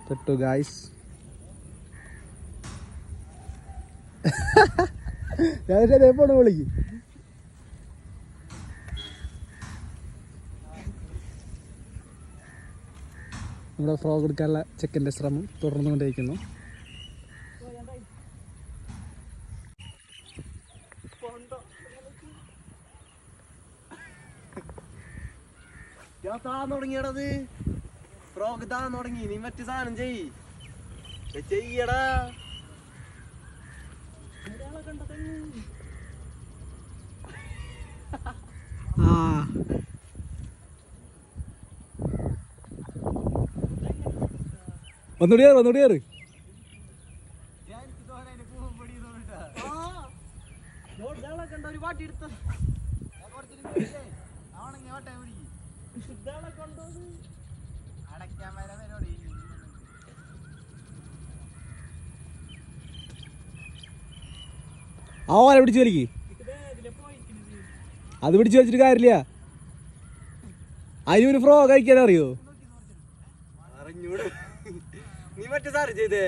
പെട്ടു ഗായ്സ്. പോണ വിളിക്ക്. നമ്മുടെ ഫ്രോഗ് എടുക്കാനുള്ള ചെക്കിൻ്റെ ശ്രമം തുടർന്നുകൊണ്ടിരിക്കുന്നു. തുടങ്ങിയടത് ഫ്രോഗ് താൻ തുടങ്ങി. നീ മറ്റു സാധനം ചെയ്യടാ. ഒന്നുകൂടി കയറ്. ഒരു പാട്ടി എടുത്ത ആ ഓല പിടിച്ചു വലിക്ക്. അത് പിടിച്ചു വലിച്ചിട്ട് കാര്യമില്ല. അതിനൊരു ഫ്രോഗ് കഴിക്കാൻ അറിയോ? അറിഞ്ഞൂടെ. നീ മറ്റേ സാറ് ചെയ്തേ.